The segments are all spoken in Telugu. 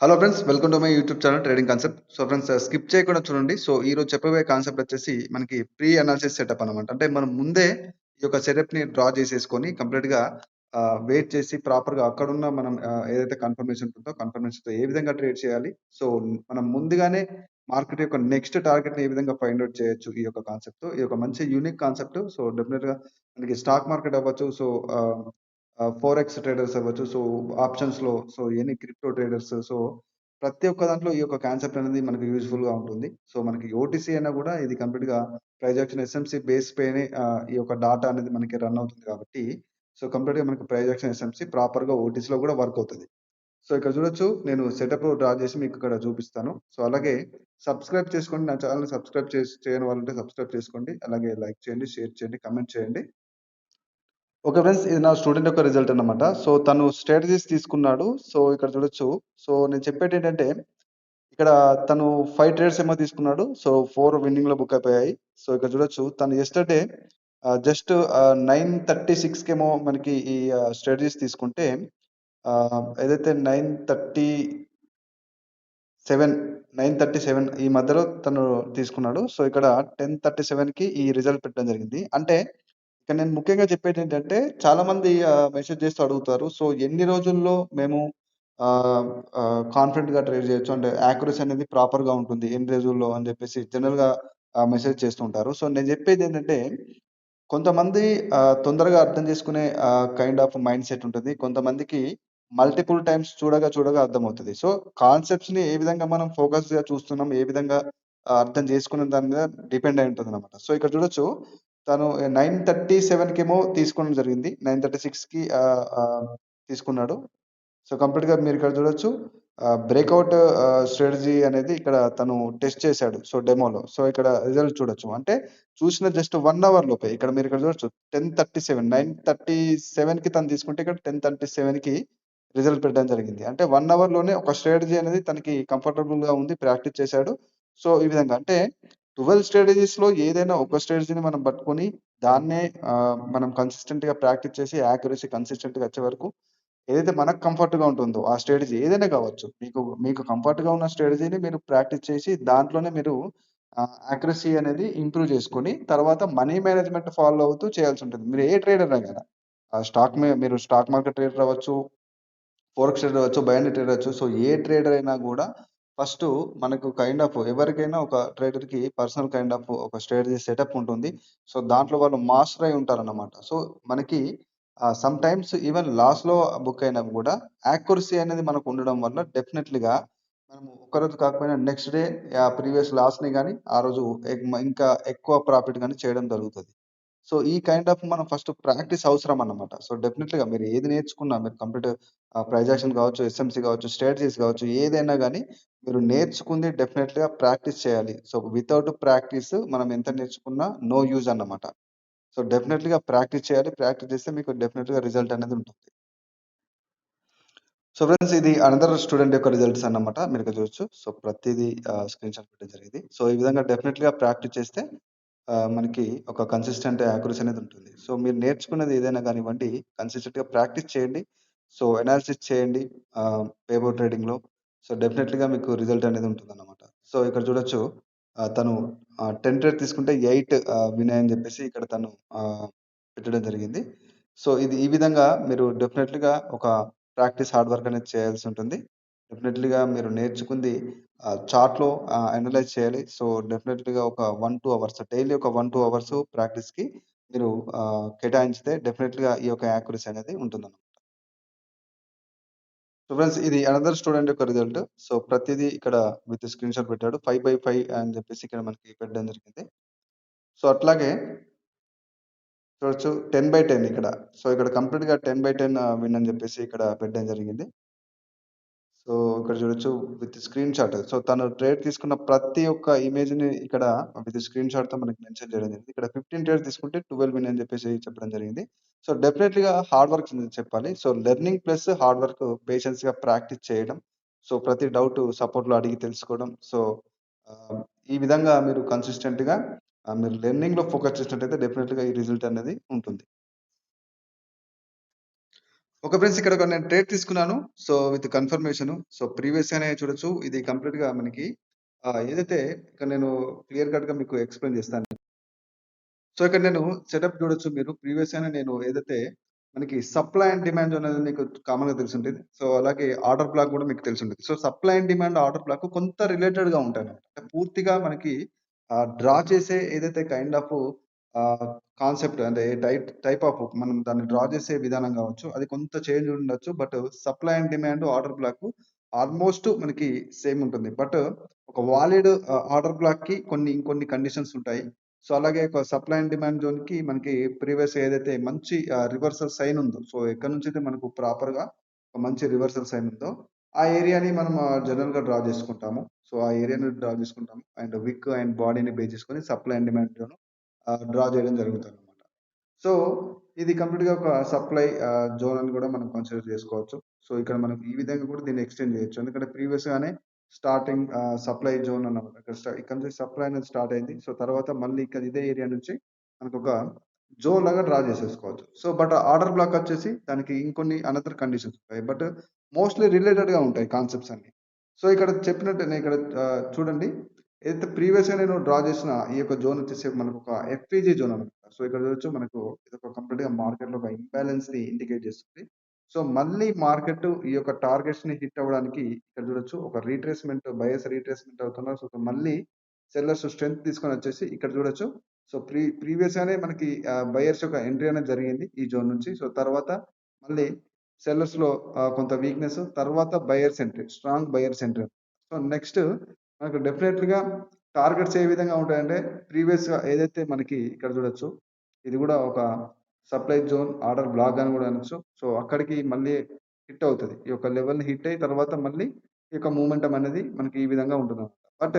Hello friends, welcome to my YouTube channel trading concept. So friends, skip చేయకుండా చూడండి. సో ఈరోజు చెప్పబోయే కాన్సెప్ట్ వచ్చేసి మనకి ప్రీ అనాలిసిస్ సెటప్ అనమాట. అంటే మనం ముందే ఈ యొక్క సెటప్‌ని డ్రా చేసేసుకొని కంప్లీట్‌గా వెయిట్ చేసి ప్రాపర్‌గా అక్కడున్న మనం ఏదైతే కన్ఫర్మేషన్ ఉంటుందో కన్ఫర్మేషన్‌తో ఏ విధంగా ట్రేడ్ చేయాలి. సో మనం ముందుగానే మార్కెట్ యొక్క నెక్స్ట్ టార్గెట్‌ని ఏ విధంగా ఫైండ్ ఔట్ చేయొచ్చు ఈ యొక్క కాన్సెప్ట్‌తో. ఇది ఒక మంచి యూనిక్ కాన్సెప్ట్. సో డెఫినిట్‌గా మనకి స్టాక్ మార్కెట్ అవ్వచ్చు. సో ఆహ్, ఫోరెక్స్ ట్రేడర్స్ అవ్వచ్చు. సో ఆప్షన్స్‌లో so any crypto traders. So ప్రతి ఒక్క దాంట్లో ఈ యొక్క కాన్సెప్ట్ అనేది మనకు యూజ్‌ఫుల్‌గా ఉంటుంది. సో మనకి ఓటీసీ అయినా గూడా ఇది కంప్లీట్‌గా ప్రైస్ యాక్షన్ ఎస్ఎంసీ బేస్ పైనే ఈ యొక్క డాటా అనేది మనకి రన్ అవుతుంది కాబట్టి, సో కంప్లీట్‌గా మనకి ప్రైస్ యాక్షన్ ఎస్ఎంసీ ప్రాపర్‌గా ఓటీసీలో గూడా వర్క్ అవుతది. సో ఇక్కడ చూడొచ్చు, నేను సెటప్ డ్రా చేసి మీకు ఇక్కడ చూపిస్తాను. సో అలాగే సబ్స్క్రైబ్ చేసుకోండి. నా ఛానెల్‌ని సబ్స్క్రైబ్ చేయని వాళ్ళుంటే సబ్స్క్రైబ్ చేసుకోండి. అలాగే లైక్ చేయండి, షేర్ చేయండి, కామెంట్ చేయండి. ఓకే ఫ్రెండ్స్, ఇది నా స్టూడెంట్ యొక్క రిజల్ట్ అన్నమాట. సో తను స్ట్రాటజీస్ తీసుకున్నాడు. సో ఇక్కడ చూడొచ్చు. సో నేను చెప్పేటేంటంటే, ఇక్కడ తను 5 ట్రేడ్స్ ఏమో తీసుకున్నాడు. సో 4 విన్నింగ్‌లో బుక్ అయిపోయాయి. సో ఇక్కడ చూడొచ్చు, తను యెస్టర్‌డే జస్ట్ 9:36కేమో మనకి ఈ స్ట్రాటజీస్ తీసుకుంటే, ఏదైతే 9:37 ఈ మధ్యలో తను తీసుకున్నాడు. సో ఇక్కడ 10:37కి ఈ రిజల్ట్ పెట్టడం జరిగింది. అంటే ఇక్కడ నేను ముఖ్యంగా చెప్పేదేంటంటే, చాలామంది మెసేజ్ చేస్తూ అడుగుతారు. సో ఎన్ని రోజుల్లో మేము ఆహ్, కాన్ఫిడెంట్‌గా ట్రేడ్ చేయొచ్చు? అంటే యాక్యురసీ అనేది ప్రాపర్‌గా ఉంటుంది. ఎన్ని రోజుల్లో అని చెప్పేసి జనరల్‌గా మెసేజ్ చేస్తూ ఉంటారు. సో నేను చెప్పేదేంటంటే, కొంతమంది తొందరగా అర్థం చేసుకునే కైండ్ ఆఫ్ మైండ్ సెట్ ఉంటది. కొంతమందికి మల్టిపుల్ టైమ్స్ చూడగా అర్థమవుతది. సో కాన్సెప్ట్స్‌ని ఏ విధంగా మనం ఫోకస్‌గా చూస్తున్నాం, ఏ విధంగా అర్థం చేసుకున్న దాని మీద డిపెండ్ అయి ఉంటదనమాట. సో ఇక్కడ చూడొచ్చు, తను 9:37కేమో తీసుకోవడం జరిగింది. 9:36కి తీసుకున్నాడు. సో కంప్లీట్‌గా మీరిక్కడ చూడొచ్చు. బ్రేకౌట్ స్ట్రాటజీ అనేది ఇక్కడ తను టెస్ట్ చేశాడు. సో డెమోలో. సో ఇక్కడ రిజల్ట్ చూడొచ్చు. అంటే చూసిన జస్ట్ 1 అవర్ లోపే. ఇక్కడ చూడొచ్చు. 9:37కి తను తీసుకుంటే ఇక్కడ 10:37కి రిజల్ట్ పెట్టడం జరిగింది. అంటే 1 అవర్‌లోనే ఒక స్ట్రాటజీ అనేది తనకి కంఫర్టబుల్‌గా ఉంది. ప్రాక్టీస్ చేశాడు. సో ఈ విధంగా అంటే 12 స్ట్రాటజీస్‌లో ఏదైనా ఒక స్ట్రాటజీని మనం పట్టుకొని దాన్నే మనం కన్సిస్టెంట్‌గా ప్రాక్టీస్ చేసి యాక్యురసీ కన్సిస్టెంట్‌గా వచ్చే వరకు ఏదైతే మనకు కంఫర్ట్‌గా ఉంటుందో ఆ స్ట్రాటజీ ఏదైనా కావచ్చు. మీకు కంఫర్ట్‌గా ఉన్న స్ట్రాటజీని మీరు ప్రాక్టీస్ చేసి దాంట్లోనే మీరు యాక్యురసీ అనేది ఇంప్రూవ్ చేసుకొని తర్వాత మనీ మేనేజ్‌మెంట్ ఫాలో అవుతూ చేయాల్సుంటుంది. మీరు ఏ ట్రేడర్ అయినా గాని. మీరు స్టాక్ మార్కెట్ ట్రేడర్ అవ్వచ్చు, ఫోరెక్స్ ట్రేడర్ అవ్వచ్చు, బైనరీ ట్రేడర్ అవ్వచ్చు. సో ఏ ట్రేడర్ అయినా గూడా ఫస్టు మనకు కైండ్ ఆఫ్ ఎవరికైనా ఒక ట్రేడర్‌కి పర్సనల్ కైండ్ ఆఫ్ ఒక స్ట్రాటజీ సెటప్ ఉంటుంది. సో దాంట్లో వాళ్ళు మాస్టర్ అయి ఉంటారన్నమాట. సో మనకి సమ్‌టైమ్స్ ఈవెన్ లాస్‌లో బుక్ అయినా గూడా యాక్యురసీ అనేది మనకు ఉండడం వల్ల డెఫినెట్‌లీగా మనము ఒక్కరోజు కాకపోయినా నెక్స్ట్ డే ప్రీవియస్ లాస్‌ని గాని, ఆ రోజు ఇంకా ఎక్కువ ప్రాఫిట్ గాని చేయడం జరుగుతది. సో ఈ కైండ్ ఆఫ్ మనం ఫస్ట్ ప్రాక్టీస్ అవసరం అన్నమాట. సో డెఫినెట్‌లీగా మీరు ఏది నేర్చుకున్నా, మీరు కంప్లీట్ ప్రైస్ యాక్షన్ కావచ్చు, ఎస్ఎంసీ కావచ్చు, స్ట్రాటజీస్ కావచ్చు, ఏదైనా గాని మీరు నేర్చుకుంది డెఫినెట్‌లీగా ప్రాక్టీస్ చేయాలి. సో వితౌట్ ప్రాక్టీస్ మనం ఎంత నేర్చుకున్నా నో యూజ్ అన్నమాట. సో డెఫినెట్‌లీగా ప్రాక్టీస్ చేయాలి. ప్రాక్టీస్ చేస్తే మీకు డెఫినెట్‌గా రిజల్ట్ అనేది ఉంటుంది. సో ఫ్రెండ్స్, ఇది అనదర్ స్టూడెంట్ యొక్క రిజల్ట్స్ అన్నమాట. మీరిక్కడ చూడొచ్చు. సో ప్రతీదీ స్క్రీన్‌షాట్ పెట్టడం జరిగింది. సో ఈ విధంగా డెఫినెట్‌లీగా ప్రాక్టీస్ చేస్తే మనకి ఒక కన్సిస్టెంట్ యాక్యురసీ అనేది ఉంటుంది. సో మీరు నేర్చుకున్నది ఏదైనా కానివ్వండి, కన్సిస్టెంట్‌గా ప్రాక్టీస్ చేయండి. సో ఎనాలిసిస్ చేయండి పేపర్ ట్రేడింగ్‌లో. సో డెఫినెట్‌లీగా మీకు రిజల్ట్ అనేది ఉంటుందన్నమాట. సో ఇక్కడ చూడొచ్చు, తను 10 ట్రేడ్ తీసుకుంటే 8 విన్ అని చెప్పేసి ఇక్కడ తను పెట్టడం జరిగింది. సో ఇది ఈ విధంగా మీరు డెఫినెట్‌లీగా ఒక ప్రాక్టీస్ హార్డ్ వర్క్ అనేది చేయాల్సి ఉంటుంది. డెఫినెట్‌లీగా మీరు నేర్చుకుంది చార్ట్‌లో అనలైజ్ చేయాలి. సో, డెఫినెట్‌లీగా ఒక 1, 2 అవర్స్ డైలీ ఒక 1, 2 అవర్స్ ప్రాక్టీస్‌కి మీరు కేటాయించితే డెఫినెట్‌లీగా ఈ యొక్క యాక్యురసీ అనేది ఉంటుందన్నమాట. సో, ఫ్రెండ్స్, ఇది అనదర్ స్టూడెంట్ యొక్క రిజల్ట్. సో, ప్రతిదీ ఇక్కడ విత్ స్క్రీన్‌షాట్ పెట్టాడు. 5/5 అని చెప్పేసి ఇక్కడ మనకి పెట్టడం జరిగింది. సో, అట్లాగే చూడొచ్చు, 10/10 ఇక్కడ. సో, ఇక్కడ కంప్లీట్‌గా 10/10 విన్ అని చెప్పేసి ఇక్కడ పెట్టడం జరిగింది. సో, ఇక్కడ చూడొచ్చు విత్ స్క్రీన్‌షాట్. సో, తను ట్రేడ్ తీసుకున్న ప్రతి ఒక్క ఇమేజ్‌ని ఇక్కడ విత్ స్క్రీన్‌షాట్‌తో మనకి మెన్షన్ చేయడం జరిగింది. ఇక్కడ 15 ట్రేడ్స్ తీసుకుంటే 12 విన్ అని చెప్పేసి చెప్పడం జరిగింది. సో, డెఫినెట్‌లీగా హార్డ్ వర్క్ చెప్పాలి. So, learning plus hard work పేషెన్స్‌గా ప్రాక్టీస్ చేయడం. సో, ప్రతి డౌట్ సపోర్ట్‌లో అడిగి తెలుసుకోవడం. సో, ఆహ్, ఈ విధంగా మీరు కన్సిస్టెంట్‌గా మీరు లెర్నింగ్‌లో ఫోకస్ చేసినట్టయితే డెఫినెట్‌లీగా ఈ రిజల్ట్ అనేది ఉంటుంది. ఓకే ఫ్రెండ్స్, ఇక్కడ ఒక నేను ట్రేడ్ తీసుకున్నాను. So, with confirmation. సో, ప్రీవియస్‌గానే చూడొచ్చు. ఇది కంప్లీట్‌గా మనకి ఏదైతే ఇక్కడ నేను క్లియర్ కట్‌గా మీకు ఎక్స్‌ప్లెయిన్ చేస్తాను. సో, ఇక్కడ నేను సెటప్ చూడొచ్చు మీరు. ప్రీవియస్‌గానే నేను ఏదైతే మనకి సప్లై అండ్ డిమాండ్ జోన్ అనేది మీకు కామన్‌గా తెలిసుంటది. సో, అలాగే ఆర్డర్ బ్లాక్ కూడా మీకు తెలిసుంటది. So, supply and demand, order block కొంత రిలేటెడ్‌గా ఉంటాయన్నమాట. అంటే పూర్తిగా మనకి డ్రా చేసే ఏదైతే కైండ్ ఆఫ్ ఆహ్, కాన్సెప్ట్ అంటే టైప్ ఆఫ్ మనం దాన్ని డ్రా చేసే విధానం కావచ్చు. అది కొంత చేంజ్ ఉండొచ్చు. But supply and demand, order black almost మనకి సేమ్ ఉంటుంది. బట్ ఒక వాలిడ్ ఆర్డర్ బ్లాక్‌కి ఇంకొన్ని కండిషన్స్ ఉంటాయి. సో, అలాగే ఒక సప్లై అండ్ డిమాండ్ జోన్‌కి మనకి ప్రీవియస్ ఏదైతే మంచి రివర్సల్ సైన్ ఉందో, సో, ఎక్కడి నుంచైతే మనకు ప్రాపర్‌గా ఒక మంచి రివర్సల్ సైన్ ఉందో, ఆ ఏరియాని మనం జనరల్‌గా డ్రా చేసుకుంటాము. సో, ఆ ఏరియాని డ్రా చేసుకుంటాము. అండ్ విక్ అండ్ బాడీని బేస్ చేసుకొని supply and demand zone draw చేయడం జరుగుతుందన్నమాట. సో, ఇది కంప్లీట్‌గా ఒక సప్లై జోన్ అని కూడా మనం కన్సిడర్ చేసుకోవచ్చు. సో, ఇక్కడ మనం ఈ విధంగా కూడా దీన్ని ఎక్స్‌టెండ్ చేయొచ్చు. ఎందుకంటే ప్రీవియస్‌గానే స్టార్టింగ్ సప్లై జోన్ అన్నమాట. ఇక్కడ నుంచి సప్లై అనేది స్టార్ట్ అయింది. సో, తర్వాత మళ్ళీ ఇక్కడ ఇదే ఏరియా నుంచి మనకొక జోన్ లాగా డ్రా చేసేసుకోవచ్చు. సో, బట్ ఆర్డర్ బ్లాక్ వచ్చేసి దానికి ఇంకొన్ని అనదర్ కండిషన్స్ ఉంటాయి. బట్ మోస్ట్‌లీ రిలేటెడ్‌గా ఉంటాయి కాన్సెప్ట్స్ అన్నీ. సో, ఇక్కడ చెప్పినట్టు నేను ఇక్కడ చూడండి. ఏదైతే ప్రీవియస్‌గా నేను డ్రా చేసిన ఈ యొక్క జోన్ వచ్చేసి మనకొక ఎఫ్‌ఈజీ జోన్ అనమాట. సో, ఇక్కడ చూడొచ్చు మనకు ఇదొక కంప్లీట్‌గా మార్కెట్‌లో ఒక ఇంబాలెన్స్‌ని ఇండికేట్ చేస్తుంది. సో, మళ్ళీ మార్కెట్ ఈ యొక్క టార్గెట్స్‌ని హిట్ అవ్వడానికి ఇక్కడ చూడొచ్చు ఒక బయర్స్ రీట్రేస్‌మెంట్ అవుతున్నారు. సో, మళ్ళీ సెల్లర్స్ స్ట్రెంత్ తీసుకొనొచ్చేసి ఇక్కడ చూడొచ్చు. సో, ప్రీవియస్‌గానే మనకి బయర్స్ యొక్క ఎంట్రీ అనేది జరిగింది ఈ జోన్ నుంచి. సో, తర్వాత మళ్ళీ సెల్లర్స్‌లో కొంత వీక్‌నెస్, తర్వాత buyers entry, strong buyers entry. So, next మనకు డెఫినెట్‌లీగా టార్గెట్స్ ఏ విధంగా ఉంటాయంటే, ప్రీవియస్‌గా ఏదైతే మనకి ఇక్కడ చూడొచ్చు. ఇది గూడా ఒక సప్లై జోన్, ఆర్డర్ బ్లాక్ అని గూడా అనొచ్చు. సో, అక్కడికి మళ్ళీ హిట్ అవుతది. ఈ యొక్క లెవెల్‌ని హిట్ అయిన తర్వాత మళ్ళీ ఈ యొక్క మూమెంటం అనేది మనకి ఈ విధంగా ఉంటుందన్నమాట. బట్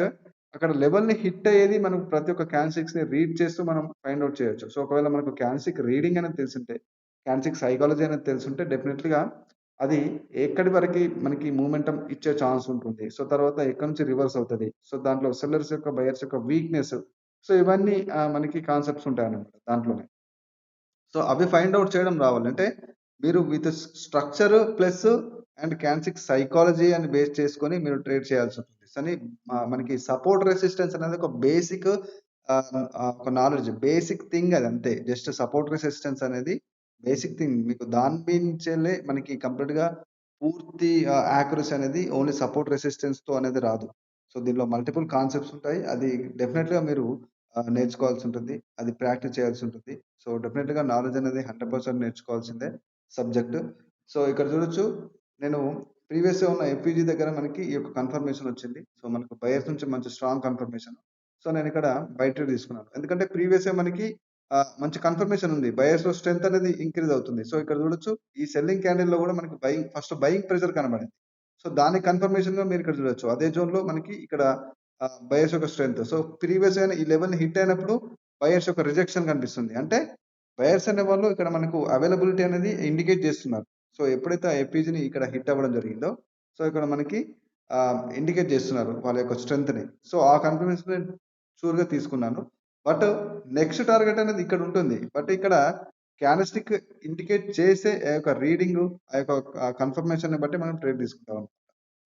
అక్కడ లెవెల్‌ని హిట్ అయ్యేది మనం ప్రతి ఒక్క క్యాండిల్స్‌ని రీడ్ చేస్తూ మనం ఫైండ్ ఔట్ చేయొచ్చు. సో, ఒకవేళ మనకు క్యాండిల్స్‌కి రీడింగ్ అనేది తెలిసుంటే, క్యాండిల్స్‌కి సైకాలజీ అనేది తెలిసుంటే డెఫినెట్‌లీగా అది ఎక్కడి వరకి మనకి మూమెంటం ఇచ్చే ఛాన్స్ ఉంటుంది. సో, తర్వాత ఎక్కడి నుంచి రివర్స్ అవుతది. సో, దాంట్లో సెల్లర్స్ యొక్క, బయర్స్ యొక్క వీక్‌నెస్. సో, ఇవన్నీ మనకి కాన్సెప్ట్స్ ఉంటాయన్నమాట దాంట్లోనే. సో, అవి ఫైండ్ ఔట్ చేయడం రావాలి. అంటే మీరు with structure plus and candlestick psychology అని బేస్ చేసుకొని మీరు ట్రేడ్ చేయాల్సుంటుంది. కానీ మనకి సపోర్ట్ రెసిస్టెన్స్ అనేది ఒక బేసిక్ ఒక నాలెడ్జ్. బేసిక్ థింగ్ అదంతే. జస్ట్ సపోర్ట్ రెసిస్టెన్స్ అనేది బేసిక్ థింగ్. మీకు దాని మించెల్లే మనకి కంప్లీట్‌గా పూర్తి యాక్యురసీ అనేది ఓన్లీ సపోర్ట్ రెసిస్టెన్స్‌తో అనేది రాదు. సో, దీనిలో మల్టిపుల్ కాన్సెప్ట్స్ ఉంటాయి. అది డెఫినెట్‌గా మీరు నేర్చుకోవాల్సుంటుంది. అది ప్రాక్టీస్ చేయాల్సుంటుంది. సో, డెఫినెట్‌గా నాలెడ్జ్ అనేది 100% నేర్చుకోవాల్సిందే సబ్జెక్ట్. సో, ఇక్కడ చూడొచ్చు. నేను ప్రీవియస్‌గా ఉన్న ఎఫ్‌ఈజీ దగ్గర మనకి ఈ యొక్క కన్ఫర్మేషన్ వచ్చింది. సో, మనకు బయర్స్ నుంచి మంచి స్ట్రాంగ్ కన్ఫర్మేషన్. సో, నేనిక్కడ బై ట్రేడ్ తీసుకున్నాను. ఎందుకంటే ప్రీవియస్‌గా మనకి మంచి కన్ఫర్మేషన్ ఉంది. బయర్స్‌లో స్ట్రెంత్ అనేది ఇంక్రీజ్ అవుతుంది. సో, ఇక్కడ చూడొచ్చు. ఈ సెల్లింగ్ క్యాండిల్‌లో కూడా మనకి బయింగ్ ప్రెషర్ కనబడింది. సో, దాని కన్ఫర్మేషన్‌గా మీరు ఇక్కడ చూడొచ్చు. అదే జోన్‌లో మనకి ఇక్కడ బయర్స్ యొక్క స్ట్రెంత్. సో, ప్రీవియస్‌గానే ఈ లెవెల్‌ని హిట్ అయినప్పుడు బయర్స్ యొక్క రిజెక్షన్ కనిపిస్తుంది. అంటే బయర్స్ అనేవాళ్ళు ఇక్కడ మనకు అవైలబిలిటీ అనేది ఇండికేట్ చేస్తున్నారు. సో, ఎప్పుడైతే ఆ ఎఫ్‌ఈజీని ఇక్కడ హిట్ అవ్వడం జరిగిందో, సో, ఇక్కడ మనకి ఇండికేట్ చేస్తున్నారు వాళ్ళ యొక్క స్ట్రెంగ్త్‌ని. సో, ఆ కన్ఫర్మేషన్ నేను షూర్‌గా తీసుకున్నాను. బట్ నెక్స్ట్ టార్గెట్ అనేది ఇక్కడ ఉంటుంది. బట్ ఇక్కడ క్యాండెల్‌స్టిక్ ఇండికేట్ చేసే ఆ యొక్క రీడింగు, ఆ యొక్క కన్ఫర్మేషన్‌ని బట్టి మనం ట్రేడ్ తీసుకుంటాం.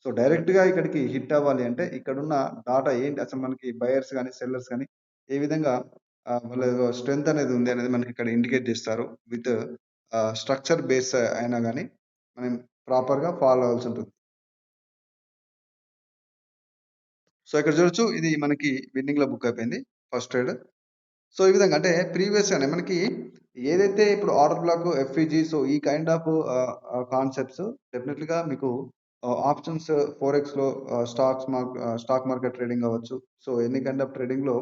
సో, డైరెక్ట్‌గా ఇక్కడికి హిట్ అవ్వాలి అంటే ఇక్కడున్న డాటా ఏంటి? అసలు మనకి బయర్స్ గాని, సెల్లర్స్ గాని ఏ విధంగా వాళ్ళ స్ట్రెంత్ అనేది ఉంది అనేది మనకి ఇక్కడ ఇండికేట్ చేస్తారు. విత్ స్ట్రక్చర్ బేస్ అయినా గాని మనం ప్రాపర్‌గా ఫాలో అవ్వాల్సుంటుంది. సో, ఇక్కడ చూడొచ్చు. ఇది మనకి విన్నింగ్‌లో బుక్ అయిపోయింది. First trade. సో, ఈ విధంగా అంటే ప్రీవియస్‌గానే మనకి ఏదైతే ఇప్పుడు ఆర్డర్ బ్లాక్, ఎఫ్‌ఈజీ సో, ఈ కైండ్ ఆఫ్ కాన్సెప్ట్స్ డెఫినెట్‌లీగా మీకు ఆప్షన్స్ ఫోరెక్స్‌లో స్టాక్ మార్కెట్ ట్రేడింగ్ అవ్వచ్చు. సో, ఎనీ కైండ్ ఆఫ్ ట్రేడింగ్‌లో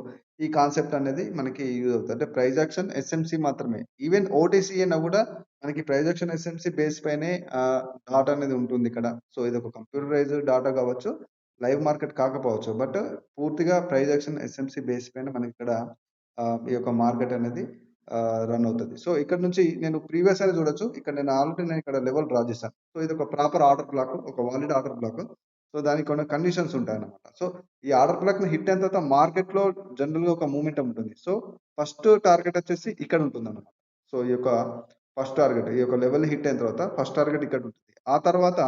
ఈ కాన్సెప్ట్ అనేది మనకి యూజ్ అవుతది. అంటే ప్రైస్ యాక్షన్, ఎస్ఎంసీ మాత్రమే. ఈవెన్ ఓటీసీ అయినా గూడా మనకి ప్రైస్ యాక్షన్, ఎస్ఎంసీ బేస్ పైనే డాటా అనేది ఉంటుందిక్కడ. సో, ఇదొక కంప్యూటరైజ్డ్ డాటా కావచ్చు. లైవ్ మార్కెట్ కాకపోవచ్చు. బట్ పూర్తిగా ప్రైస్ యాక్షన్, ఎస్ఎంసీ బేస్ పైన మనకిక్కడ ఈ యొక్క మార్కెట్ అనేది రన్ అవుతది. సో, ఇక్కడ నుంచి నేను ప్రీవియస్ అని చూడొచ్చు. ఇక్కడ నేను ఇక్కడ లెవెల్ డ్రా చేశాను. సో, ఇదొక ప్రాపర్ ఆర్డర్ బ్లాక్. ఒక వాలిడ్ ఆర్డర్ బ్లాక్. సో, దానికి కొన్ని కండిషన్స్ ఉంటాయన్నమాట. సో, ఈ ఆర్డర్ బ్లాక్‌ని హిట్ అయిన తర్వాత మార్కెట్‌లో జనరల్‌గా ఒక మూవ్‌మెంటమ్ ఉంటుంది. సో, ఫస్ట్ టార్గెట్ వచ్చేసి ఇక్కడ ఉంటుందన్నమాట. సో, ఈ యొక్క ఫస్ట్ టార్గెట్ ఈ యొక్క లెవెల్ హిట్ అయిన తర్వాత ఫస్ట్ టార్గెట్ ఇక్కడ ఉంటుంది. ఆ తర్వాత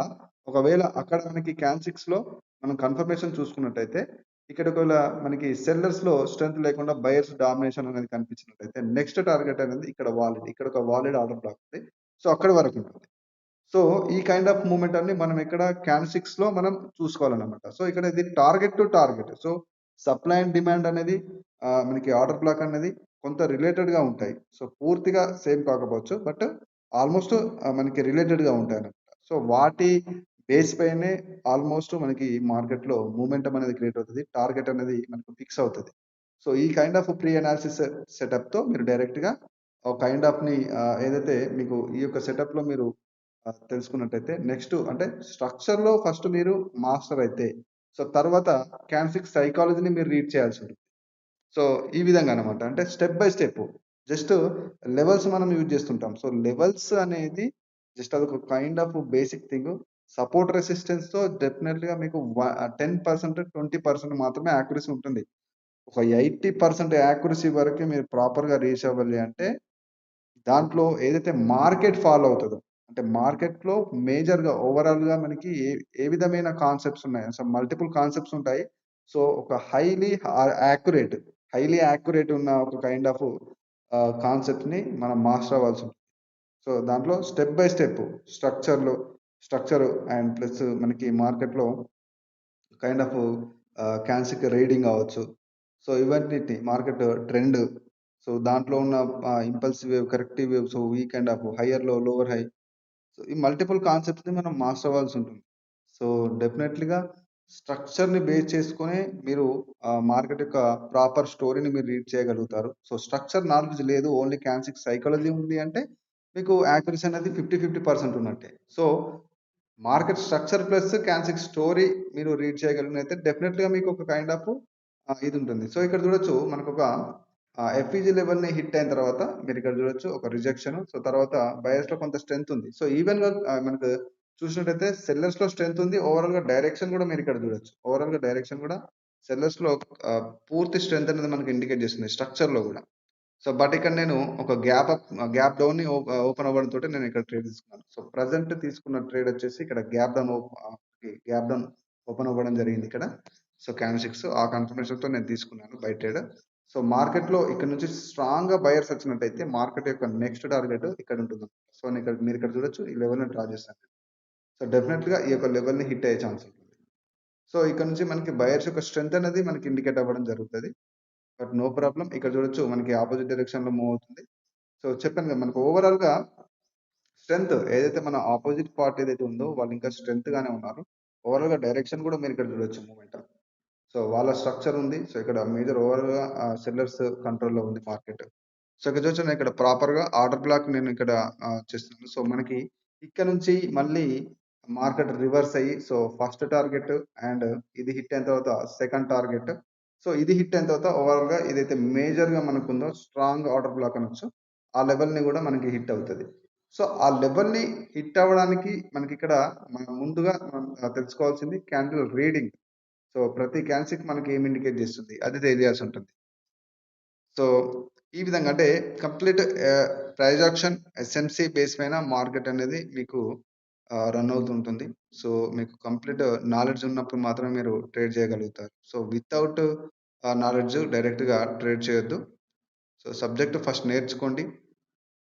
ఒకవేళ అక్కడ మనకి క్యాన్ 6 లో మనం కన్ఫర్మేషన్ చూసుకున్నట్టయితే ఇక్కడ ఒకవేళ మనకి సెల్లర్స్ లో స్ట్రెంత్ లేకుండా బయర్స్ డామినేషన్ అనేది కనిపించినట్టయితే నెక్స్ట్ టార్గెట్ అనేది ఇక్కడ వాలిడ్, ఇక్కడ ఒక వాలిడ్ ఆర్డర్ బ్లాక్ ఉంది. సో అక్కడి వరకు ఉంటుంది. సో ఈ కైండ్ ఆఫ్ మూవ్‌మెంట్ అన్ని మనం ఇక్కడ క్యాన్ 6 లో మనం చూసుకోవాలన్నమాట. సో ఇక్కడ ఇది target to target. So supply and demand అనేది మనకి ఆర్డర్ బ్లాక్ అనేది కొంత రిలేటెడ్‌గా ఉంటాయి. సో పూర్తిగా సేమ్ కాకపోవచ్చు. బట్ ఆల్‌మోస్ట్ మనకి రిలేటెడ్‌గా ఉంటాయన్నమాట. సో వాటి బేస్ పైనే ఆల్‌మోస్ట్ మనకి మార్కెట్‌లో మూవ్‌మెంటమ్ అనేది క్రియేట్ అవుతది. టార్గెట్ అనేది మనకు ఫిక్స్ అవుతది. సో ఈ కైండ్ ఆఫ్ ప్రీ అనాలిసిస్ సెటప్‌తో మీరు డైరెక్ట్‌గా ఒక కైండ్ ఆఫ్‌ని ఏదైతే మీకు ఈ యొక్క సెటప్‌లో మీరు తెలుసుకున్నట్టయితే నెక్స్ట్ అంటే స్ట్రక్చర్‌లో ఫస్ట్ మీరు మాస్టర్ అయితే, సో తర్వాత క్యాన్ 6 సైకాలజీని మీరు రీడ్ చేయాల్సి ఉంటుంది. సో ఈ విధంగా అన్నమాట. అంటే step by step just levels మనం యూజ్ చేస్తుంటాం. సో లెవెల్స్ అనేది జస్ట్ అదొక kind of basic thing. Support రెసిస్టెన్స్‌తో డెఫినెట్‌లీగా మీకు 10% 20% మాత్రమే యాక్యురసీ ఉంటుంది. ఒక 80% యాక్యురసీ వరకే మీరు ప్రాపర్‌గా రీచ్ అవ్వాలి అంటే దాంట్లో ఏదైతే మార్కెట్ ఫాలో అవుతదో, అంటే మార్కెట్‌లో మేజర్‌గా ఓవరాల్‌గా మనకి ఏ ఏ విధమైన కాన్సెప్ట్స్ ఉన్నాయి. సో, మల్టిపుల్ కాన్సెప్ట్స్ ఉంటాయి. సో, ఒక హైలీ యాక్యురేట్ ఉన్న ఒక కైండ్ ఆఫ్ కాన్సెప్ట్‌ని మనం మాస్టర్ అవ్వాల్సి ఉంటుంది. సో, దాంట్లో step by step structure and plus మనకి మార్కెట్‌లో కైండ్ ఆఫ్ క్యాన్సిక్ రీడింగ్ అవ్వచ్చు. సో, ఇవన్నిటిని మార్కెట్ ట్రెండ్, సో, దాంట్లో ఉన్న impulsive wave, corrective wave, so, week and up, hire లో, లోవర్ హై. సో, ఈ మల్టిపుల్ కాన్సెప్ట్స్‌ని మనం మాస్టర్ అవ్వాల్సి ఉంటుంది. సో, డెఫినెట్‌లీగా స్ట్రక్చర్‌ని బేస్ చేసుకొనే మీరు మార్కెట్ యొక్క ప్రాపర్ స్టోరీని మీరు రీడ్ చేయగలుగుతారు. సో, స్ట్రక్చర్ నాలెడ్జ్ లేదు. ఓన్లీ క్యాన్సిక్ సైకాలజీ ఉంది అంటే మీకు యాక్యురసీ అనేది 50% ఉన్నట్టే. So, market structure plus candlestick story మీరు రీడ్ చేయగలిగినైతే డెఫినెట్‌గా మీకు ఒక కైండ్ ఆఫ్ ఇది ఉంటుంది. సో, ఇక్కడ చూడొచ్చు మనకొక ఎఫ్‌ఈజీ లెవెల్‌ని హిట్ అయిన తర్వాత మీరిక్కడ చూడొచ్చు ఒక రిజెక్షన్. సో, తర్వాత బయర్స్‌లో కొంత స్ట్రెంత్ ఉంది. సో, ఈవెన్‌గా మనకు చూసినట్టయితే సెల్లర్స్‌లో స్ట్రెంత్ ఉంది. ఓవరాల్‌గా డైరెక్షన్ కూడా మీరిక్కడ చూడొచ్చు. ఓవరాల్‌గా డైరెక్షన్ కూడా సెల్లర్స్‌లో పూర్తి స్ట్రెంత్ అనేది మనకు ఇండికేట్ చేస్తుంది స్ట్రక్చర్‌లో గూడా. సో, బట్ ఇక్కడ నేను ఒక గ్యాప్ డౌన్‌ని ఓపెన్ అవ్వడంతోటి నేను ఇక్కడ ట్రేడ్ తీసుకున్నాను. సో, ప్రెజెంట్ తీసుకున్న ట్రేడ్ వచ్చేసి ఇక్కడ గ్యాప్ డౌన్ ఓపెన్ అవ్వడం జరిగింది ఇక్కడ. సో, క్యాండిల్ 6 ఆ కన్ఫర్మేషన్‌తో నేను తీసుకున్నాను బై ట్రేడ్. సో, మార్కెట్‌లో ఇక్కడ నుంచి స్ట్రాంగ్‌గా బయర్స్ వచ్చినట్టయితే మార్కెట్ యొక్క నెక్స్ట్ టార్గెట్ ఇక్కడ ఉంటుంది. సో, మీరిక్కడ చూడొచ్చు ఈ లెవెల్‌ని డ్రా చేశాను. సో, డెఫినెట్‌గా ఈ యొక్క లెవెల్‌ని హిట్ అయ్యే ఛాన్స్ ఉంటుంది. సో, ఇక్కడ నుంచి మనకి బయర్స్ యొక్క స్ట్రెంత్ అనేది మనకి ఇండికేట్ అవ్వడం జరుగుతది. But no problem. ఇక్కడ చూడొచ్చు మనకి అపోజిట్ డైరెక్షన్‌లో మూవ్ అవుతుంది. సో, చెప్పాను కదా! మనకు ఓవరాల్‌గా స్ట్రెంత్ ఏదైతే మన అపోజిట్ పార్టీ ఏదైతే ఉందో వాళ్ళు ఇంకా స్ట్రెంత్ గానే ఉన్నారు. ఓవరాల్‌గా డైరెక్షన్ కూడా మీరు ఇక్కడ చూడొచ్చు మూవ్‌మెంట్. సో, వాళ్ళ స్ట్రక్చర్ ఉంది. సో, ఇక్కడ మేజర్ ఓవరాల్‌గా సెల్లర్స్ కంట్రోల్‌లో ఉంది మార్కెట్. సో, ఇక్కడ చూడొచ్చు నేను ఇక్కడ ప్రాపర్‌గా ఆర్డర్ బ్లాక్ నేను ఇక్కడ చేస్తున్నాను. సో, మనకి ఇక్కడ నుంచి మళ్ళీ మార్కెట్ రివర్స్ అయ్యి సో, ఫస్ట్ టార్గెట్ అండ్ ఇది హిట్ అయిన తర్వాత సెకండ్ టార్గెట్. సో, ఇది హిట్ అయిన తర్వాత ఓవరాల్‌గా ఏదైతే మేజర్‌గా మనకుందో స్ట్రాంగ్ ఆర్డర్ బ్లాక్ అనొచ్చు. ఆ లెవెల్‌ని కూడా మనకి హిట్ అవుతది. సో, ఆ లెవెల్‌ని హిట్ అవ్వడానికి మనకిక్కడ మనం ముందుగా మనం తెలుసుకోవాల్సింది క్యాండిల్ రీడింగ్. సో, ప్రతి క్యాన్సిక్ మనకి ఏమి ఇండికేట్ చేస్తుంది అది తెలియాల్సుంటుంది. సో, ఈ విధంగా అంటే complete price action SMC base పైన మార్కెట్ అనేది మీకు రన్ అవుతుంటుంది. సో, మీకు కంప్లీట్ నాలెడ్జ్ ఉన్నప్పుడు మాత్రమే మీరు ట్రేడ్ చేయగలుగుతారు. సో, వితౌట్ నాలెడ్జ్ డైరెక్ట్‌గా ట్రేడ్ చేయొద్దు. సో, సబ్జెక్ట్ ఫస్ట్ నేర్చుకోండి.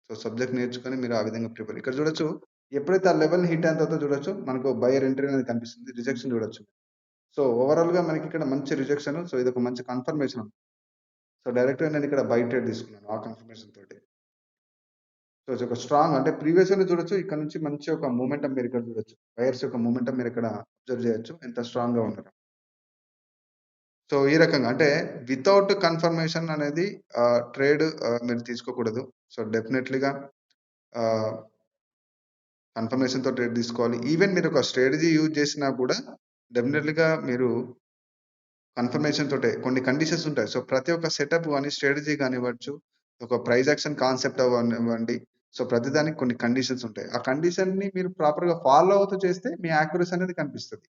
సో, సబ్జెక్ట్ నేర్చుకొని మీరు ఆ విధంగా ఇక్కడ చూడొచ్చు. ఎప్పుడైతే ఆ లెవెల్‌ని హిట్ అయిన తర్వాత చూడొచ్చు. మనకు బయర్ ఎంట్రీ అనేది కనిపిస్తుంది. రిజెక్షన్ చూడొచ్చు. సో, ఓవరాల్‌గా మనకిక్కడ మంచి రిజెక్షన్. సో, ఇదొక మంచి కన్ఫర్మేషన్. సో, డైరెక్ట్‌గా నేనిక్కడ బై ట్రేడ్ తీసుకున్నాను ఆ కన్ఫర్మేషన్ తోటి. సో, ఇదొక స్ట్రాంగ్ అంటే ప్రీవియస్‌గానే చూడొచ్చు. ఇక్కడ నుంచి మంచి ఒక మొమెంటమ్ మీరిక్కడ చూడొచ్చు. బయర్స్ యొక్క మొమెంటమ్ మీరిక్కడ అబ్జర్వ్ చేయొచ్చు. ఎంత స్ట్రాంగ్‌గా ఉన్నారో. సో, ఈ రకంగా అంటే వితౌట్ కన్ఫర్మేషన్ అనేది ట్రేడ్ మీరు తీసుకోకూడదు. సో, డెఫినైట్‌లీగా ఆహ్, కన్ఫర్మేషన్‌తో ట్రేడ్ తీసుకోవాలి. ఈవెన్ మీరొక స్ట్రాటజీ యూజ్ చేసినా కూడా డెఫినైట్‌లీగా మీరు కన్ఫర్మేషన్ తోటే కొన్ని కండిషన్స్ ఉంటాయి. సో, ప్రతి ఒక్క సెటప్ గాని, స్ట్రాటజీ కానివ్వచ్చు, ఒక ప్రైస్ యాక్షన్ కాన్సెప్ట్ అవ్వనివ్వండి. సో, ప్రతిదానికి కొన్ని కండిషన్స్ ఉంటాయి. ఆ కండిషన్‌ని మీరు ప్రాపర్‌గా ఫాలో అవుతూ చేస్తే మీ యాక్యురసీ అనేది కనిపిస్తది.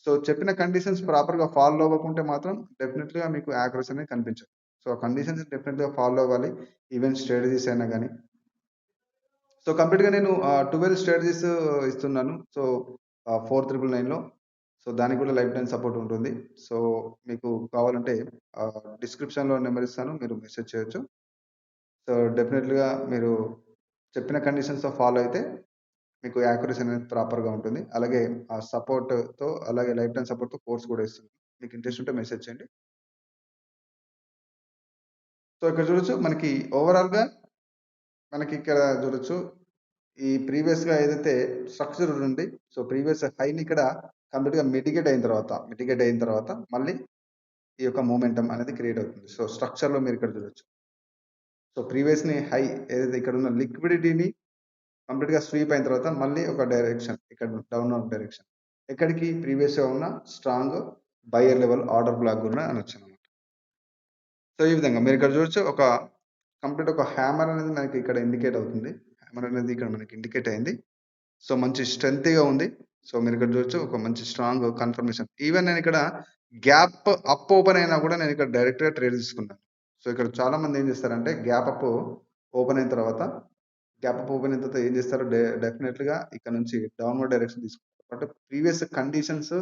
సో, చెప్పిన కండిషన్స్ ప్రాపర్‌గా ఫాలో అవ్వకుంటే మాత్రం డెఫినెట్‌లీగా మీకు యాక్యురసీ అనేది కనిపించదు. సో, ఆ కండిషన్స్ డెఫినెట్‌గా ఫాలో అవ్వాలి. ఈవెన్ స్ట్రాటజీస్ అయినా గాని. సో కంప్లీట్‌గా నేను 12 స్ట్రాటజీస్ ఇస్తున్నాను. సో 4999లో. సో దానికి కూడా లైఫ్ టైమ్ సపోర్ట్ ఉంటుంది. సో మీకు కావాలంటే డిస్క్రిప్షన్‌లో నెంబర్ ఇస్తాను. మీరు మెసేజ్ చేయొచ్చు. సో డెఫినెట్‌గా మీరు చెప్పిన కండిషన్స్‌తో ఫాలో అయితే మీకు యాక్యురసీ అనేది ప్రాపర్‌గా ఉంటుంది. అలాగే ఆ సపోర్ట్‌తో అలాగే లైఫ్ టైమ్ సపోర్ట్‌తో కోర్స్ కూడా ఇస్తున్నాను. మీకు ఇంట్రెస్ట్ ఉంటే మెసేజ్ చేయండి. సో ఇక్కడ చూడొచ్చు మనకి ఓవరాల్‌గా మనకి ఇక్కడ చూడొచ్చు. ఈ ప్రీవియస్‌గా ఏదైతే స్ట్రక్చర్ ఉంది. సో ప్రీవియస్ హైని ఇక్కడ కంప్లీట్‌గా మిటిగేట్ అయిన తర్వాత మళ్ళీ ఈ యొక్క మొమెంటమ్ అనేది క్రియేట్ అవుతుంది. సో స్ట్రక్చర్‌లో మీరు ఇక్కడ చూడొచ్చు. సో ప్రీవియస్‌ని హై ఏదైతే ఇక్కడ ఉన్న లిక్విడిటీని కంప్లీట్‌గా స్వీప్ అయిన తర్వాత మళ్ళీ ఒక డైరెక్షన్ ఇక్కడ డౌన్‌వర్డ్ డైరెక్షన్. ఎక్కడికి ప్రీవియస్‌గా ఉన్న strong buyer level order block కూడా అనొచ్చనమాట. సో ఈ విధంగా మీరు ఇక్కడ చూడొచ్చు ఒక కంప్లీట్ ఒక హ్యామర్ అనేది మనకి ఇక్కడ ఇండికేట్ అవుతుంది. హ్యామర్ అనేది ఇక్కడ మనకి ఇండికేట్ అయింది. సో మంచి స్ట్రెంగ్తీగా ఉంది. సో మీరు ఇక్కడ చూడొచ్చు ఒక మంచి స్ట్రాంగ్ కన్ఫర్మేషన్. ఈవెన్ నేను ఇక్కడ గ్యాప్ అప్ ఓపెన్ అయినా కూడా నేను ఇక్కడ డైరెక్ట్‌గా ట్రేడ్ తీసుకున్నాను. సో ఇక్కడ చాలా మంది ఏం చేస్తారంటే గ్యాప్ అప్ ఓపెన్ అయిన తర్వాత ఏం చేస్తారు డెఫినెట్‌గా ఇక్కడ నుంచి డౌన్‌వర్డ్ డైరెక్షన్ తీసుకుంటారు. బట్ ప్రీవియస్ కండిషన్స్,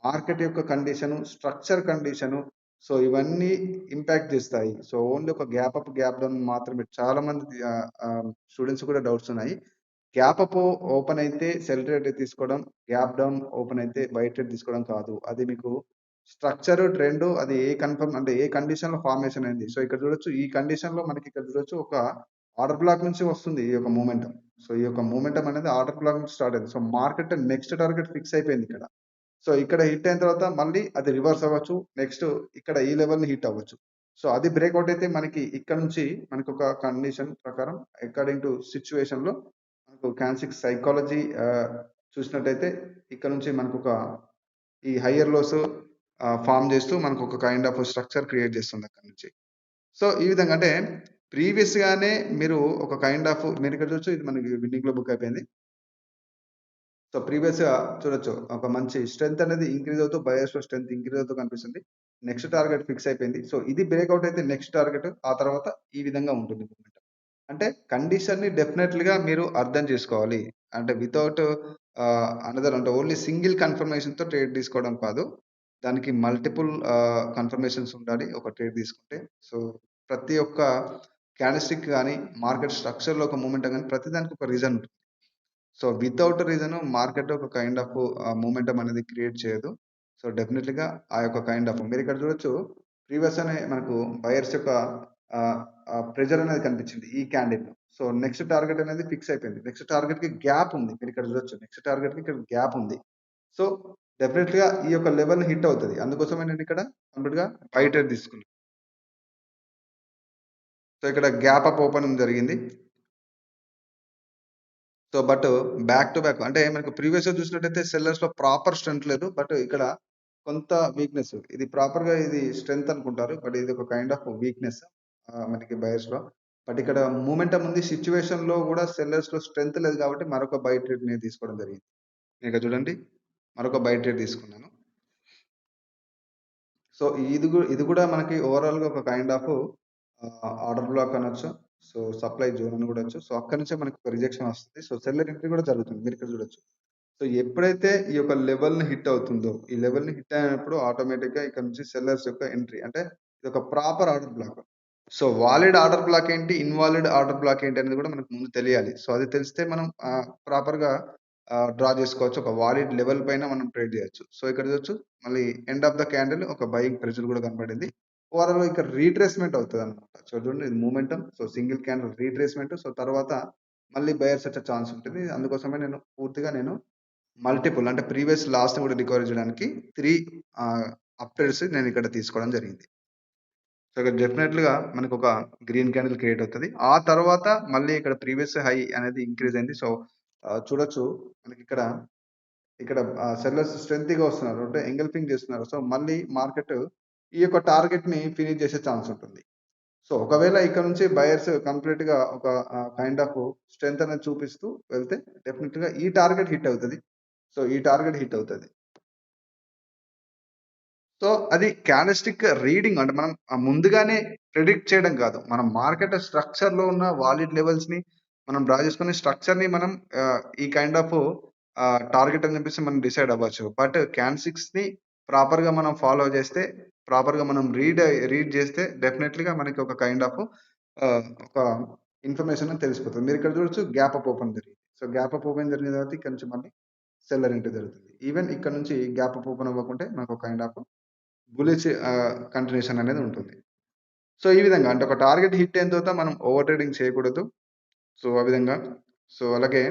మార్కెట్ యొక్క కండిషను, స్ట్రక్చర్ కండిషను, సో ఇవన్నీ ఇంపాక్ట్ చేస్తాయి. సో ఓన్లీ ఒక గ్యాప్ అప్, గ్యాప్ డౌన్ మాత్రమే చాలా మంది స్టూడెంట్స్ కూడా డౌట్స్ ఉన్నాయి. గ్యాప్ అప్ ఓపెన్ అయితే సెల్ ట్రేడ్ తీసుకోవడం, గ్యాప్ డౌన్ ఓపెన్ అయితే బై ట్రేడ్ తీసుకోవడం కాదు. అది మీకు స్ట్రక్చర్, ట్రెండ్ అది ఏ కన్ఫర్మ్ అంటే ఏ కండిషన్‌లో ఫార్మేషన్ అయింది. సో ఇక్కడ చూడొచ్చు ఈ కండిషన్‌లో మనకి ఇక్కడ చూడొచ్చు ఒక ఆర్డర్ బ్లాక్ నుంచి వస్తుంది ఈ యొక్క మొమెంటం. సో ఈ యొక్క మొమెంటం అనేది ఆర్డర్ బ్లాక్ నుంచి స్టార్ట్ అయింది. So market next target fix అయిపోయింది ఇక్కడ. సో ఇక్కడ హిట్ అయిన తర్వాత మళ్ళీ అది రివర్స్ అవ్వచ్చు. నెక్స్ట్ ఇక్కడ ఈ లెవెల్‌ని హిట్ అవ్వచ్చు. సో అది బ్రేక్‌ఔట్ అయితే మనకి ఇక్కడ నుంచి మనకొక కండిషన్ ప్రకారం అకార్డింగ్ టు సిట్యుయేషన్‌లో మనకు క్యాన్సిక్ సైకాలజీ చూసినట్టయితే ఇక్కడ నుంచి మనకొక ఈ హైయర్ లోస్ ఫార్మ్ చేస్తూ మనకొక కైండ్ ఆఫ్ స్ట్రక్చర్ క్రియేట్ చేస్తుంది అక్కడి నుంచి. సో ఈ విధంగా అంటే ప్రీవియస్‌గానే మీరు ఒక కైండ్ ఆఫ్ మీరిక్కడ చూడొచ్చు ఇది మనకి విన్నింగ్‌లో బుక్ అయిపోయింది. సో ప్రీవియస్‌గా చూడొచ్చు. ఒక మంచి స్ట్రెంత్ అనేది ఇంక్రీజ్ అవుతూ బయర్స్‌లో స్ట్రెంత్ ఇంక్రీజ్ అవుతూ కనిపిస్తుంది. నెక్స్ట్ టార్గెట్ ఫిక్స్ అయిపోయింది. సో ఇది బ్రేక్‌ఔట్ అయితే నెక్స్ట్ టార్గెట్ ఆ తర్వాత ఈ విధంగా ఉంటుంది మూవ్‌మెంట్. అంటే కండిషన్‌ని డెఫినెట్‌లీగా మీరు అర్థం చేసుకోవాలి. అంటే వితౌట్ అనదర్ అంటే ఓన్లీ సింగిల్ కన్ఫర్మేషన్‌తో ట్రేడ్ తీసుకోవడం కాదు. దానికి మల్టిపుల్ కన్ఫర్మేషన్స్ ఉండాలి ఒక ట్రేడ్ తీసుకుంటే. సో ప్రతి ఒక్క క్యాండిల్‌స్టిక్ గాని, మార్కెట్ స్ట్రక్చర్‌లో ఒక మూవ్‌మెంట్ గాని ప్రతి దానికి ఒక రీజన్ ఉంటుంది. సో వితౌట్ రీజన్ మార్కెట్ ఒక కైండ్ ఆఫ్ మూమెంటం అనేది క్రియేట్ చేయదు. సో డెఫినెట్లీగా ఆ యొక్క కైండ్ ఆఫ్ మీరు ఇక్కడ చూడొచ్చు ప్రీవియస్ అనే మనకు బయర్స్ యొక్క ప్రెజర్ అనేది కనిపించింది ఈ క్యాండిల్. సో నెక్స్ట్ టార్గెట్ అనేది ఫిక్స్ అయిపోయింది. నెక్స్ట్ టార్గెట్ కి గ్యాప్ ఉంది. మీరు ఇక్కడ చూడొచ్చు నెక్స్ట్ టార్గెట్ కి ఇక్కడ గ్యాప్ ఉంది. సో డెఫినెట్లీగా ఈ యొక్క లెవెల్ హిట్ అవుతుంది. అందుకోసమే నేను ఇక్కడ కంప్లీట్ గా బై ట్రేడ్ తీసుకున్నాను. సో ఇక్కడ గ్యాప్ అప్ ఓపెనింగ్ జరిగింది. So but back to back అంటే మనకు ప్రీవియస్‌గా చూసినట్టయితే సెల్లర్స్‌లో ప్రాపర్ స్ట్రెంత్ లేదు. బట్ ఇక్కడ కొంత వీక్‌నెస్. ఇది ప్రాపర్‌గా ఇది స్ట్రెంత్ అనుకుంటారు. బట్ ఇది ఒక కైండ్ ఆఫ్ వీక్‌నెస్ మనకి బయర్స్‌లో. బట్ ఇక్కడ మొమెంటం ఉంది. సిట్యుయేషన్‌లో కూడా సెల్లర్స్‌లో స్ట్రెంత్ లేదు కాబట్టి మరొక బై ట్రేడ్‌ని తీసుకోవడం జరిగింది. ఇక్కడ చూడండి మరొక బై ట్రేడ్ తీసుకున్నాను. సో ఇది కూడా మనకి ఓవరాల్‌గా ఒక కైండ్ ఆఫ్ ఆర్డర్ బ్లాక్ అనొచ్చు. సో సప్లై జోన్ అని కూడా అనొచ్చు. సో అక్కడి నుంచే మనకు ఒక రిజెక్షన్ వస్తుంది. సో సెల్లర్ ఎంట్రీ కూడా జరుగుతుంది. మీరు ఇక్కడ చూడొచ్చు. సో ఎప్పుడైతే ఈ యొక్క లెవెల్‌ని హిట్ అవుతుందో, ఈ లెవెల్‌ని హిట్ అయినప్పుడు ఆటోమేటిక్‌గా ఇక్కడ నుంచి సెల్లర్స్ యొక్క ఎంట్రీ. అంటే ఇదొక proper order black. So valid order black ఏంటి? ఇన్వాలిడ్ ఆర్డర్ బ్లాక్ ఏంటి అనేది కూడా మనకు ముందు తెలియాలి. సో అది తెలిస్తే మనం ప్రాపర్‌గా డ్రా చేసుకోవచ్చు. ఒక వాలిడ్ లెవెల్ పైన మనం ట్రేడ్ చేయొచ్చు. సో ఇక్కడ చూడొచ్చు మళ్ళీ ఎండ్ ఆఫ్ ద క్యాండిల్ ఒక బయింగ్ ప్రెషర్ కూడా కనపడింది. ఓవరాల్‌గా ఇక్కడ రీట్రేస్‌మెంట్ అవుతదన్నమాట. సో చూడండి ఇది momentum. So single candle retracement. So తర్వాత మళ్ళీ బయర్స్ వచ్చే ఛాన్స్ ఉంటుంది. అందుకోసమే నేను పూర్తిగా మల్టిపుల్ అంటే ప్రీవియస్ లాస్‌ని కూడా రికవర్ చేయడానికి 3 అప్ ట్రేడ్స్ నేను ఇక్కడ తీసుకోవడం జరిగింది. సో ఇక్కడ డెఫినెట్‌లీగా మనకొక గ్రీన్ క్యాండిల్ క్రియేట్ అవుతది. ఆ తర్వాత మళ్ళీ ఇక్కడ ప్రీవియస్ హై అనేది ఇంక్రీజ్ అయింది. సో చూడొచ్చు మనకిక్కడ ఇక్కడ సెల్లర్స్ స్ట్రెంతీగా వస్తున్నారు. అంటే ఎంగల్ఫింగ్ చేస్తున్నారు. సో మళ్ళీ మార్కెట్ ఈ యొక్క టార్గెట్‌ని ఫినిష్ చేసే ఛాన్స్ ఉంటుంది. సో ఒకవేళ ఇక్కడ నుంచి బయర్స్ కంప్లీట్‌గా ఒక కైండ్ ఆఫ్ స్ట్రెంత్ అనేది చూపిస్తూ వెళ్తే డెఫినిట్‌గా ఈ టార్గెట్ హిట్ అవుతది. సో ఈ టార్గెట్ హిట్ అవుతది. సో అది క్యాండెల్‌స్టిక్ రీడింగ్ అంటే మనం ముందుగానే ప్రిడిక్ట్ చేయడం కాదు. మనం మార్కెట్ స్ట్రక్చర్‌లో ఉన్న వాలిడ్ లెవెల్స్‌ని మనం డ్రా చేసుకునే స్ట్రక్చర్‌ని మనం ఈ కైండ్ ఆఫ్ టార్గెట్ అని చెప్పేసి మనం డిసైడ్ అవ్వచ్చు. బట్ క్యాన్ 6ని ప్రాపర్‌గా మనం ఫాలో చేస్తే, ప్రాపర్‌గా మనం రీడ్ చేస్తే డెఫినైట్‌లీగా మనకి ఒక కైండ్ ఆఫ్ ఒక ఇన్ఫర్మేషన్ అని తెలిసిపోతది. మీరిక్కడ చూడొచ్చు గ్యాప్ అప్ ఓపెన్ జరిగింది. సో, గ్యాప్ అప్ ఓపెన్ జరిగిన తర్వాత ఇక్కడ నుంచి మళ్ళీ సెల్లర్ ఎంట్రీ జరుగుతుంది. ఈవెన్ ఇక్కడ నుంచి గ్యాప్ అప్ ఓపెన్ అవ్వకుంటే మనకు ఒక కైండ్ ఆఫ్ బులిష్ కంటిన్యూషన్ అనేది ఉంటుంది. సో, ఈ విధంగా అంటే ఒక టార్గెట్ హిట్ అయిన తర్వాత మనం ఓవర్ ట్రేడింగ్ చేయకూడదు. సో, ఆ విధంగా. సో, అలాగే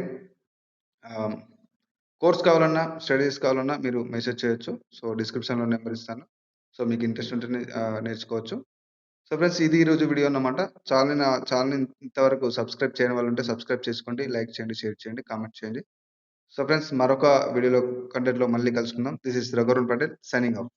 ఆహ్, కోర్స్ కావాలన్నా, స్టడీస్ కావాలన్నా మీరు మెసేజ్ చేయొచ్చు. సో, డిస్క్రిప్షన్‌లో నంబర్ ఇస్తాను. సో, మీకు ఇంట్రెస్ట్ ఉంటే నేర్చుకోవచ్చు. సో, ఫ్రెండ్స్ ఇది ఈరోజు వీడియో అన్నమాట. ఛానెల్‌ని ఇంతవరకు సబ్స్క్రైబ్ చేయని వాళ్ళుంటే సబ్స్క్రైబ్ చేసుకోండి. లైక్ చేయండి, షేర్ చేయండి, కామెంట్ చేయండి. సో, ఫ్రెండ్స్ మరొక వీడియోలో కంటెంట్‌లో మళ్ళీ కలుసుకుందాం. This is Raghuvaran Patel signing off.